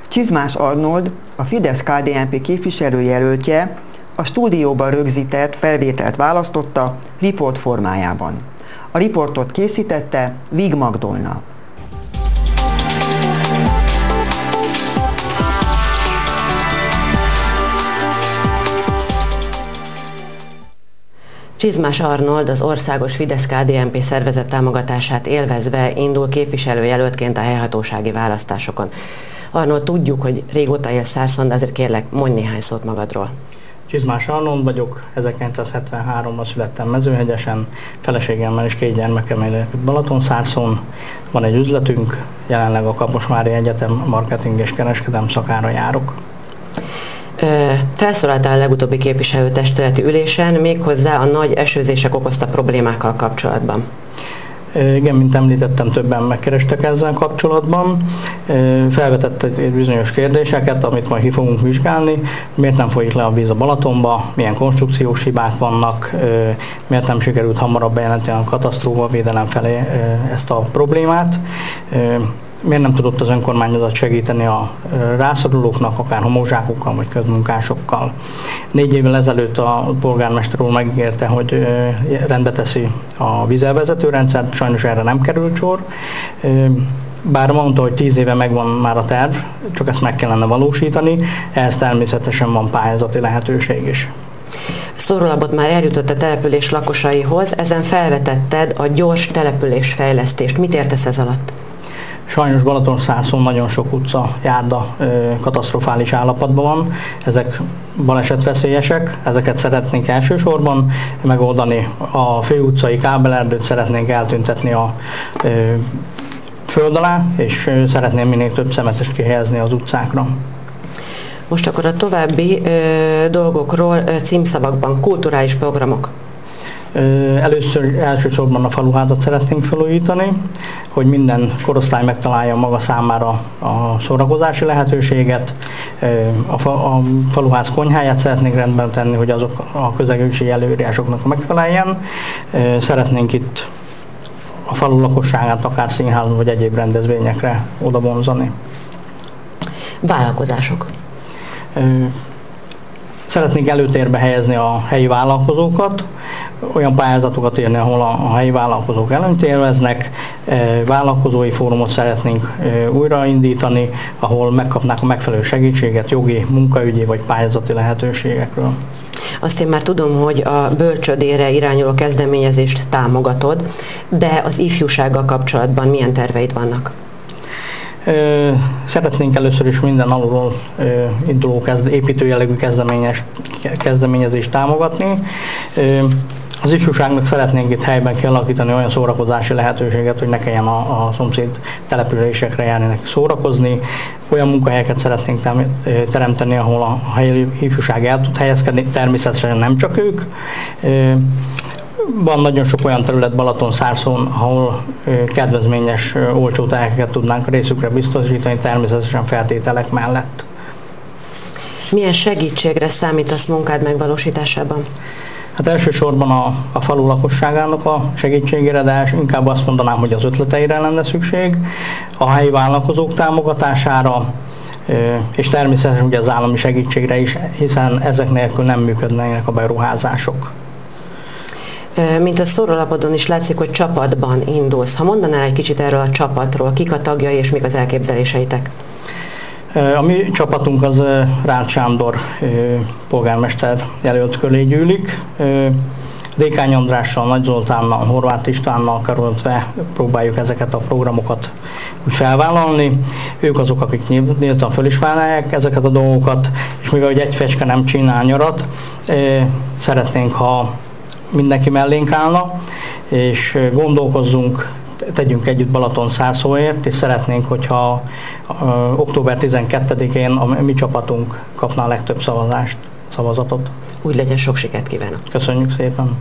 Csizmás Arnold, a Fidesz-KDNP képviselőjelöltje a stúdióban rögzített felvételt választotta riport formájában. A riportot készítette Vig Magdolna. Csizmás Arnold az országos Fidesz-KDNP szervezet támogatását élvezve indul képviselőjelöltként a helyhatósági választásokon. Arnold, tudjuk, hogy régóta élsz Szárszon, de azért kérlek, mondj néhány szót magadról. Csizmás Arnold vagyok, 1973-ban születtem Mezőhegyesen, feleségemmel és 2 gyermekem él Balatonszárszon. Van egy üzletünk, jelenleg a Kaposvári Egyetem marketing és kereskedelem szakára járok. Felszólaltál a legutóbbi képviselőtestületi ülésen, méghozzá a nagy esőzések okozta problémákkal kapcsolatban. Igen, mint említettem, többen megkerestek ezzel kapcsolatban. Felvetett bizonyos kérdéseket, amit majd ki fogunk vizsgálni. Miért nem folyik le a víz a Balatonba, milyen konstrukciós hibák vannak, miért nem sikerült hamarabb bejelenteni a katasztrófavédelem felé ezt a problémát. Miért nem tudott az önkormányzat segíteni a rászorulóknak, akár homokzsákokkal vagy közmunkásokkal. 4 évvel ezelőtt a polgármester úr megígérte, hogy rendbe teszi a vízelvezetőrendszert, sajnos erre nem került sor. Bár mondta, hogy 10 éve megvan már a terv, csak ezt meg kellene valósítani, ehhez természetesen van pályázati lehetőség is. Szórólapot már eljutott a település lakosaihoz, ezen felvetetted a gyors településfejlesztést. Mit értesz ez alatt? Sajnos Balatonszárszon nagyon sok utca, járda katasztrofális állapotban van, ezek balesetveszélyesek, ezeket szeretnénk elsősorban megoldani. A főutcai kábelerdőt szeretnénk eltüntetni a föld alá, és szeretném minél több szemetest kihelyezni az utcákra. Most akkor a további dolgokról címszavakban, kulturális programok. Elsősorban a faluházat szeretnénk felújítani, hogy minden korosztály megtalálja maga számára a szórakozási lehetőséget. A faluház konyháját szeretnénk rendben tenni, hogy azok a közegészségügyi előírásoknak megfeleljen. Szeretnénk itt a falu lakosságát akár színházon vagy egyéb rendezvényekre oda vonzani. Vállalkozások. Szeretnénk előtérbe helyezni a helyi vállalkozókat, olyan pályázatokat írni, ahol a helyi vállalkozók előnyt élveznek, vállalkozói fórumot szeretnénk újraindítani, ahol megkapnák a megfelelő segítséget jogi, munkaügyi vagy pályázati lehetőségekről. Azt én már tudom, hogy a bölcsödére irányuló kezdeményezést támogatod, de az ifjúsággal kapcsolatban milyen terveid vannak? Szeretnénk először is minden alulról induló építőjellegű kezdeményezést támogatni. Az ifjúságnak szeretnénk itt helyben kialakítani olyan szórakozási lehetőséget, hogy ne kelljen a szomszéd településekre járni neki szórakozni. Olyan munkahelyeket szeretnénk teremteni, ahol a helyi ifjúság el tud helyezkedni, természetesen nem csak ők. Van nagyon sok olyan terület Balatonszárszon, ahol kedvezményes, olcsó telkeket tudnánk részükre biztosítani, természetesen feltételek mellett. Milyen segítségre számítasz munkád megvalósításában? Hát elsősorban a falu lakosságának a segítségére, de inkább azt mondanám, hogy az ötleteire lenne szükség, a helyi vállalkozók támogatására, és természetesen ugye az állami segítségre is, hiszen ezek nélkül nem működnének a beruházások. Mint a szórólapodon is látszik, hogy csapatban indulsz. Ha mondanál egy kicsit erről a csapatról, kik a tagjai és mik az elképzeléseitek? A mi csapatunk az Rácz Sándor polgármester jelölt köré gyűlik. Dékány Andrással, Nagy Zoltánnal, Horváth Istvánnal karöltve próbáljuk ezeket a programokat úgy felvállalni. Ők azok, akik nyíltan föl is vállalják ezeket a dolgokat, és mivel egy fecske nem csinál nyarat, szeretnénk, ha mindenki mellénk állna, és gondolkozzunk, tegyünk együtt Balatonszárszóért, és szeretnénk, hogyha október 12-én a mi csapatunk kapná a legtöbb szavazatot. Úgy legyen, sok sikert kívánok! Köszönjük szépen!